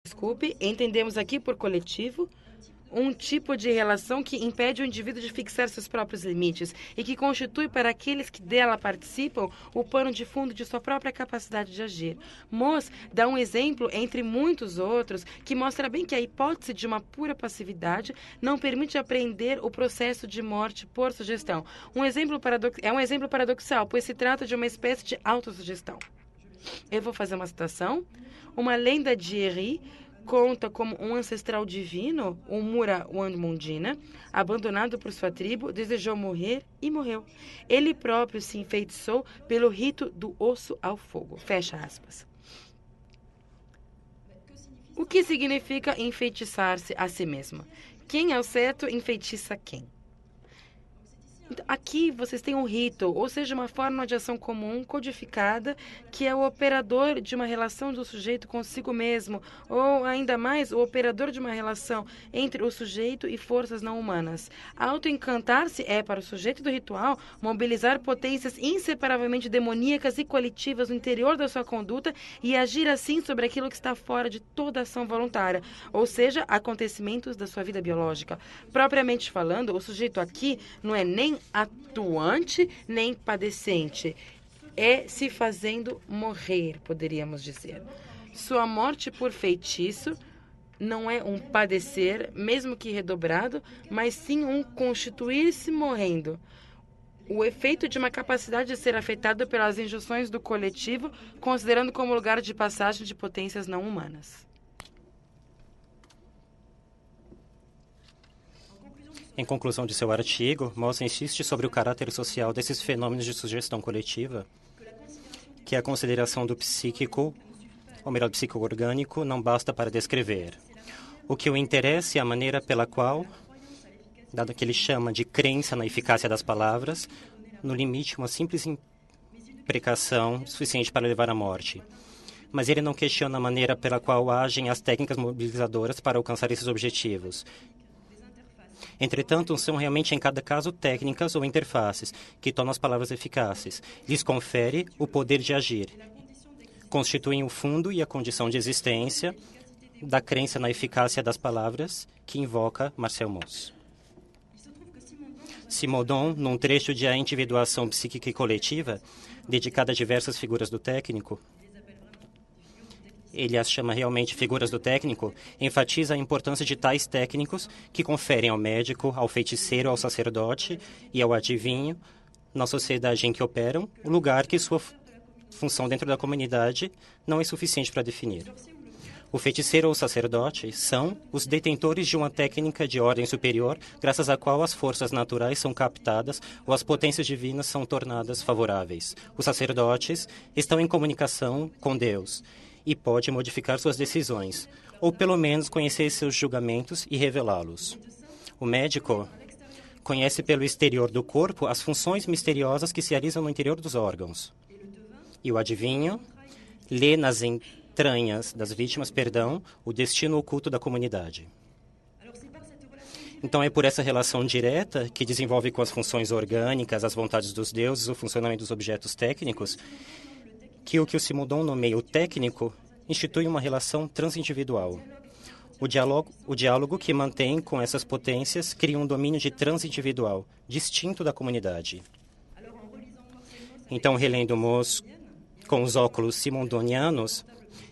Desculpe, entendemos aqui por coletivo um tipo de relação que impede o indivíduo de fixar seus próprios limites e que constitui para aqueles que dela participam o pano de fundo de sua própria capacidade de agir. Moss dá um exemplo entre muitos outros que mostra bem que a hipótese de uma pura passividade não permite apreender o processo de morte por sugestão. É um exemplo paradoxal, pois se trata de uma espécie de autossugestão. Eu vou fazer uma citação. Uma lenda de Eri conta como um ancestral divino, o Mura Wandmundina, abandonado por sua tribo, desejou morrer e morreu. Ele próprio se enfeitiçou pelo rito do osso ao fogo. Fecha aspas. O que significa enfeitiçar-se a si mesmo? Quem ao certo enfeitiça quem? Então, aqui vocês têm um rito, ou seja, uma forma de ação comum codificada que é o operador de uma relação do sujeito consigo mesmo, ou ainda mais, o operador de uma relação entre o sujeito e forças não humanas. Autoencantar-se é, para o sujeito do ritual, mobilizar potências inseparavelmente demoníacas e coletivas no interior da sua conduta e agir assim sobre aquilo que está fora de toda ação voluntária, ou seja, acontecimentos da sua vida biológica. Propriamente falando, o sujeito aqui não é nem atuante nem padecente. É se fazendo morrer, poderíamos dizer. Sua morte por feitiço não é um padecer, mesmo que redobrado, mas sim um constituir-se morrendo. O efeito de uma capacidade de ser afetado pelas injunções do coletivo, considerando como lugar de passagem de potências não humanas. Em conclusão de seu artigo, Moss insiste sobre o caráter social desses fenômenos de sugestão coletiva, que a consideração do psíquico, ou melhor, psico-orgânico, não basta para descrever. O que o interessa é a maneira pela qual, dado que ele chama de crença na eficácia das palavras, no limite uma simples imprecação suficiente para levar à morte. Mas ele não questiona a maneira pela qual agem as técnicas mobilizadoras para alcançar esses objetivos. Entretanto, são realmente em cada caso técnicas ou interfaces que tornam as palavras eficazes. Lhes confere o poder de agir. Constituem o fundo e a condição de existência da crença na eficácia das palavras que invoca Marcel Mauss. Simondon, num trecho de A Individuação Psíquica e Coletiva, dedicada a diversas figuras do técnico, ele as chama realmente figuras do técnico, enfatiza a importância de tais técnicos que conferem ao médico, ao feiticeiro, ao sacerdote e ao adivinho, na sociedade em que operam, o lugar que sua função dentro da comunidade não é suficiente para definir. O feiticeiro ou o sacerdote são os detentores de uma técnica de ordem superior, graças à qual as forças naturais são captadas ou as potências divinas são tornadas favoráveis. Os sacerdotes estão em comunicação com Deus e pode modificar suas decisões, ou pelo menos conhecer seus julgamentos e revelá-los. O médico conhece pelo exterior do corpo as funções misteriosas que se realizam no interior dos órgãos. E o adivinho lê nas entranhas das vítimas, o destino oculto da comunidade. Então é por essa relação direta que desenvolve com as funções orgânicas, as vontades dos deuses, o funcionamento dos objetos técnicos, que o Simondon nomeia o técnico institui uma relação transindividual. O diálogo que mantém com essas potências cria um domínio de transindividual, distinto da comunidade. Então, relendo Mauss com os óculos simondonianos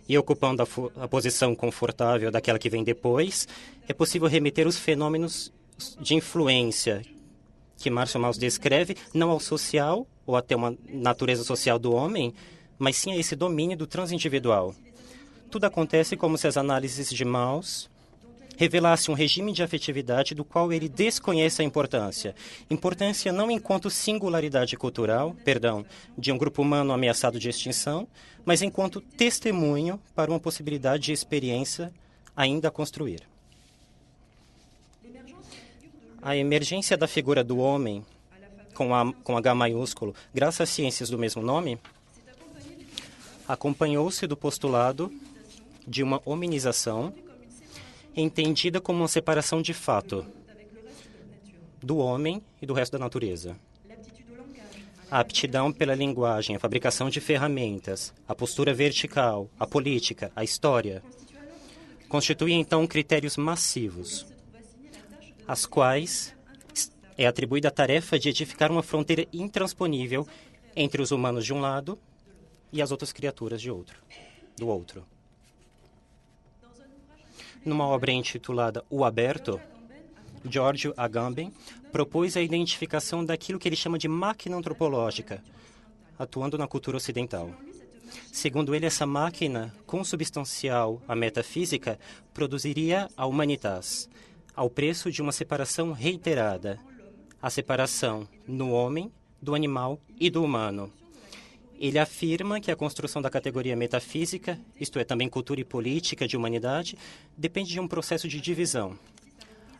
e ocupando a posição confortável daquela que vem depois, é possível remeter os fenômenos de influência que Marcel Mauss descreve, não ao social ou até uma natureza social do homem, mas sim a esse domínio do transindividual. Tudo acontece como se as análises de Mauss revelassem um regime de afetividade do qual ele desconhece a importância. Importância não enquanto singularidade cultural, de um grupo humano ameaçado de extinção, mas enquanto testemunho para uma possibilidade de experiência ainda a construir. A emergência da figura do homem, com H maiúsculo, graças às ciências do mesmo nome, acompanhou-se do postulado de uma hominização entendida como uma separação de fato do homem e do resto da natureza. A aptidão pela linguagem, a fabricação de ferramentas, a postura vertical, a política, a história, constituem, então, critérios massivos, às quais é atribuída a tarefa de edificar uma fronteira intransponível entre os humanos de um lado e as outras criaturas do outro. Numa obra intitulada O Aberto, Giorgio Agamben propôs a identificação daquilo que ele chama de máquina antropológica, atuando na cultura ocidental. Segundo ele, essa máquina, consubstancial à metafísica, produziria a humanitas, ao preço de uma separação reiterada, a separação no homem, do animal e do humano. Ele afirma que a construção da categoria metafísica, isto é, também cultura e política de humanidade, depende de um processo de divisão.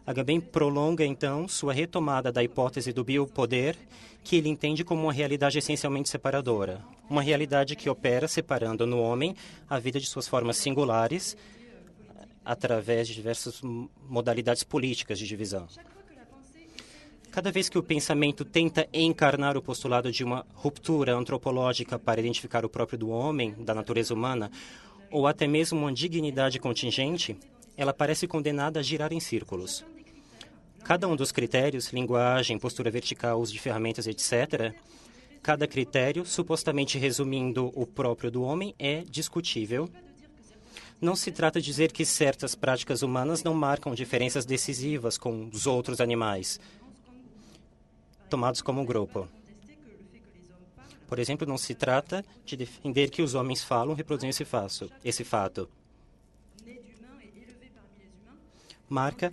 Agamben prolonga, então, sua retomada da hipótese do biopoder, que ele entende como uma realidade essencialmente separadora, uma realidade que opera separando no homem a vida de suas formas singulares através de diversas modalidades políticas de divisão. Cada vez que o pensamento tenta encarnar o postulado de uma ruptura antropológica para identificar o próprio do homem, da natureza humana, ou até mesmo uma dignidade contingente, ela parece condenada a girar em círculos. Cada um dos critérios, linguagem, postura vertical, uso de ferramentas, etc., cada critério, supostamente resumindo o próprio do homem, é discutível. Não se trata de dizer que certas práticas humanas não marcam diferenças decisivas com os outros animais, tomados como um grupo. Por exemplo, não se trata de defender que os homens falam, reproduzem esse fato. Marca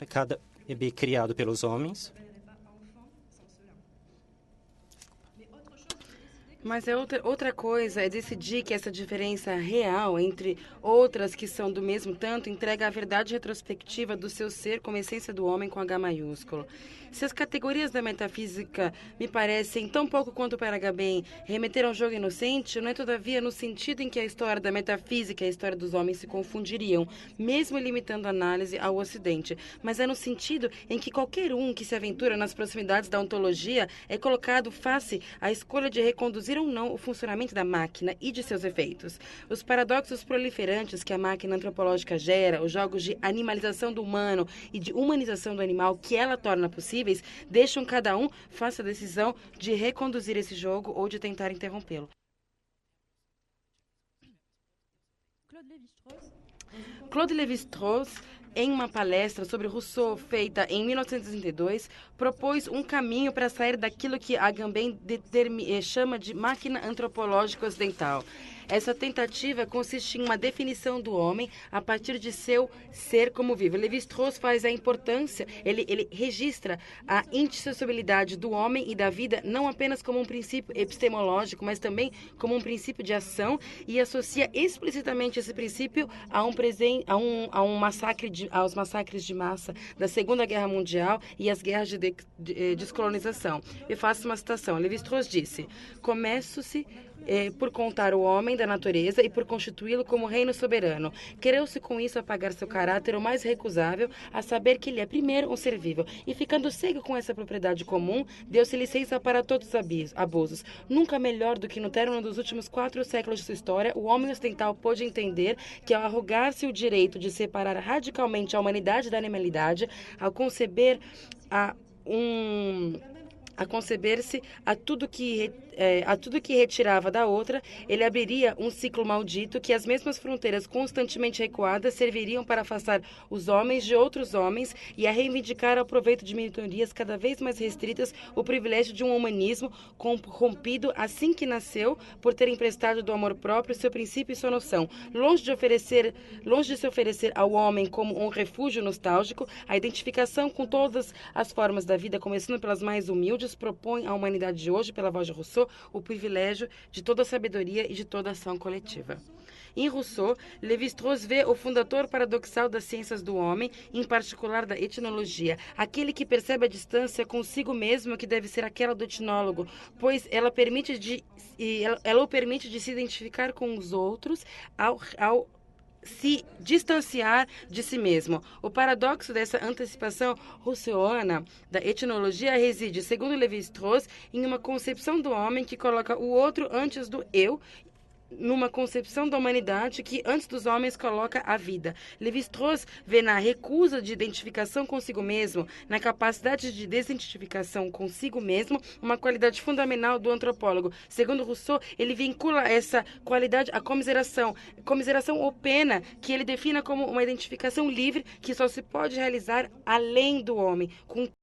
cada bebê criado pelos homens. Mas outra coisa é decidir que essa diferença real entre outras que são do mesmo tanto entrega a verdade retrospectiva do seu ser como essência do homem com H maiúsculo. Se as categorias da metafísica me parecem tão pouco quanto para Agamben remeter a um jogo inocente, não é todavia no sentido em que a história da metafísica e a história dos homens se confundiriam, mesmo limitando a análise ao Ocidente, mas é no sentido em que qualquer um que se aventura nas proximidades da ontologia é colocado face à escolha de reconduzir ou não o funcionamento da máquina e de seus efeitos. Os paradoxos proliferantes que a máquina antropológica gera, os jogos de animalização do humano e de humanização do animal que ela torna possíveis, deixam cada um face a decisão de reconduzir esse jogo ou de tentar interrompê-lo. Claude Lévi-Strauss, em uma palestra sobre Rousseau feita em 1932, propôs um caminho para sair daquilo que Agamben chama de máquina antropológica ocidental. Essa tentativa consiste em uma definição do homem a partir de seu ser como vivo. Lévi-Strauss faz a importância, ele registra a indissociabilidade do homem e da vida não apenas como um princípio epistemológico, mas também como um princípio de ação e associa explicitamente esse princípio aos massacres de massa da Segunda Guerra Mundial e às guerras de descolonização. Eu faço uma citação. Lévi-Strauss disse: "Começo-se por contar o homem da natureza e por constituí-lo como reino soberano. Quereu-se com isso apagar seu caráter o mais recusável, a saber que ele é primeiro um ser vivo. E ficando cego com essa propriedade comum, deu-se licença para todos os abusos. Nunca melhor do que no término dos últimos 4 séculos de sua história, o homem ocidental pôde entender que ao arrogar-se o direito de separar radicalmente a humanidade da animalidade, ao conceber a conceber-se a tudo que retirava da outra, ele abriria um ciclo maldito que as mesmas fronteiras constantemente recuadas serviriam para afastar os homens de outros homens e a reivindicar ao proveito de minorias cada vez mais restritas o privilégio de um humanismo corrompido assim que nasceu por ter emprestado do amor próprio seu princípio e sua noção. Longe de se oferecer ao homem como um refúgio nostálgico, a identificação com todas as formas da vida, começando pelas mais humildes, propõe à humanidade de hoje, pela voz de Rousseau, o privilégio de toda a sabedoria e de toda a ação coletiva." Em Rousseau, Lévi-Strauss vê o fundador paradoxal das ciências do homem, em particular da etnologia, aquele que percebe a distância consigo mesmo que deve ser aquela do etnólogo, pois ela o permite de se identificar com os outros ao se distanciar de si mesmo. O paradoxo dessa antecipação rousseauana da etnologia reside, segundo Lévi-Strauss, em uma concepção do homem que coloca o outro antes do eu numa concepção da humanidade que antes dos homens coloca a vida. Lévi-Strauss vê na recusa de identificação consigo mesmo, na capacidade de desidentificação consigo mesmo, uma qualidade fundamental do antropólogo. Segundo Rousseau, ele vincula essa qualidade à comiseração ou pena, que ele define como uma identificação livre que só se pode realizar além do homem, com